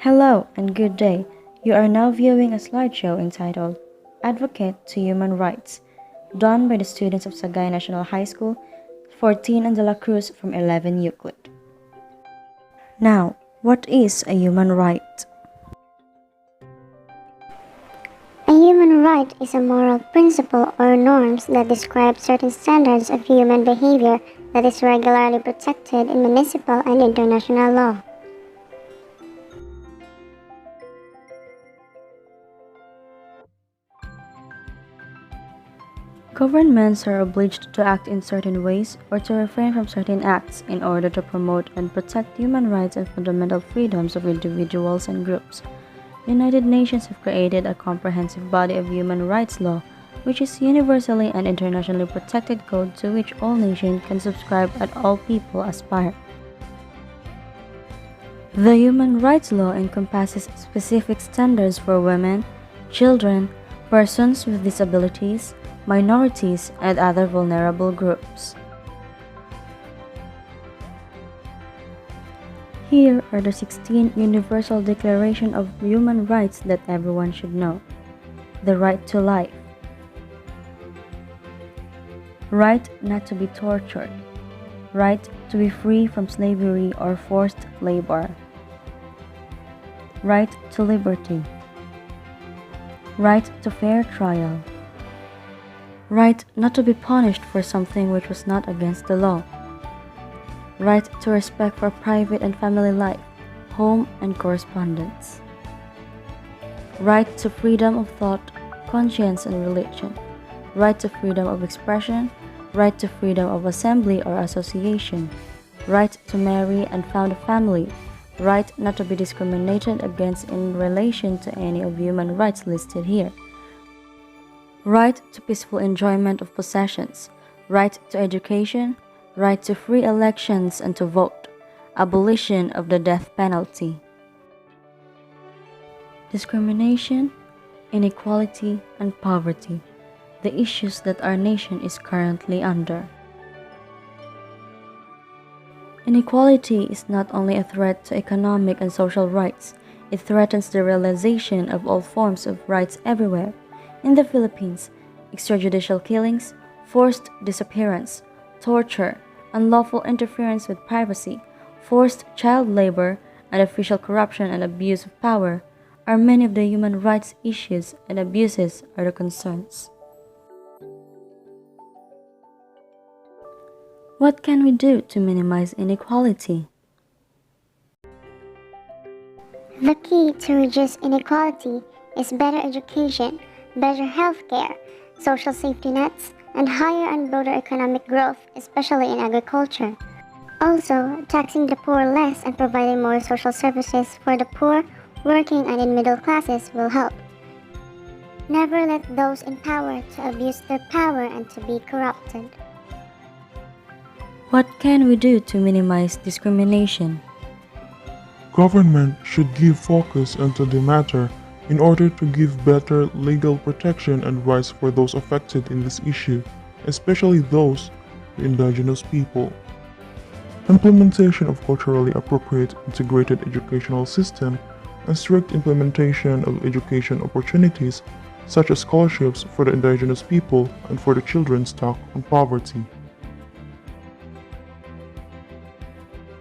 Hello and good day. You are now viewing a slideshow entitled Advocate to Human Rights, done by the students of Sagay National High School, 14 and De La Cruz from 11 Euclid. Now, what is a human right? A human right is a moral principle or norms that describe certain standards of human behavior that is regularly protected in municipal and international law. Governments are obliged to act in certain ways or to refrain from certain acts in order to promote and protect human rights and fundamental freedoms of individuals and groups. The United Nations have created a comprehensive body of human rights law, which is universally and internationally protected code to which all nations can subscribe and all people aspire. The human rights law encompasses specific standards for women, children, persons with disabilities, minorities, and other vulnerable groups. Here are the 16 Universal Declaration of Human Rights that everyone should know. The right to life. Right not to be tortured. Right to be free from slavery or forced labor. Right to liberty. Right to fair trial. Right not to be punished for something which was not against the law. Right to respect for private and family life, home and correspondence. Right to freedom of thought, conscience and religion. Right to freedom of expression. Right to freedom of assembly or association. Right to marry and found a family. Right not to be discriminated against in relation to any of human rights listed here. Right to peaceful enjoyment of possessions, right to education, right to free elections and to vote, abolition of the death penalty. Discrimination, inequality, and poverty, the issues that our nation is currently under. Inequality is not only a threat to economic and social rights, it threatens the realization of all forms of rights everywhere. In the Philippines, extrajudicial killings, forced disappearance, torture, unlawful interference with privacy, forced child labor, and official corruption and abuse of power are many of the human rights issues, and abuses are the concerns. What can we do to minimize inequality? The key to reduce inequality is better education, better healthcare, social safety nets, and higher and broader economic growth, especially in agriculture. Also, taxing the poor less and providing more social services for the poor, working, and in middle classes will help. Never let those in power to abuse their power and to be corrupted. What can we do to minimize discrimination? Government should give focus into the matter in order to give better legal protection and rights for those affected in this issue, especially those, the indigenous people. Implementation of culturally appropriate integrated educational system and strict implementation of education opportunities such as scholarships for the indigenous people and for the children stuck on poverty.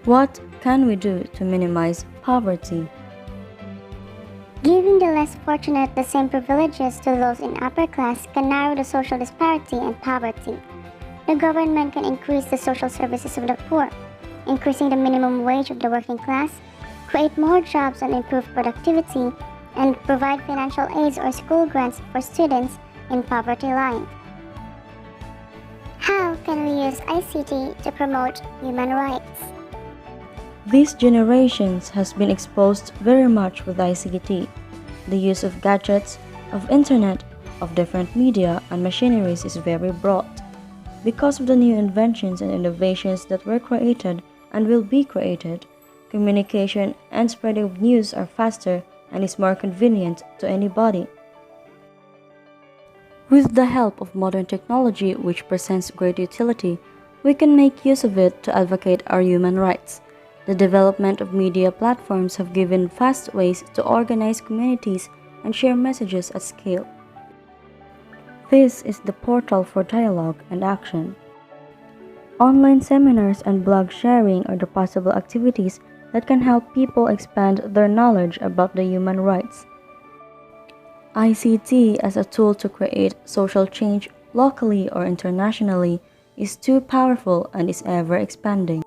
What can we do to minimize poverty? Giving the less fortunate the same privileges to those in upper class can narrow the social disparity and poverty. The government can increase the social services of the poor, increasing the minimum wage of the working class, create more jobs and improve productivity, and provide financial aids or school grants for students in poverty line. How can we use ICT to promote human rights? These generations has been exposed very much with ICT. The use of gadgets, of internet, of different media and machineries is very broad. Because of the new inventions and innovations that were created and will be created, communication and spreading of news are faster and is more convenient to anybody. With the help of modern technology which presents great utility, we can make use of it to advocate our human rights. The development of media platforms have given fast ways to organize communities and share messages at scale. This is the portal for dialogue and action. Online seminars and blog sharing are the possible activities that can help people expand their knowledge about the human rights. ICT as a tool to create social change locally or internationally is too powerful and is ever expanding.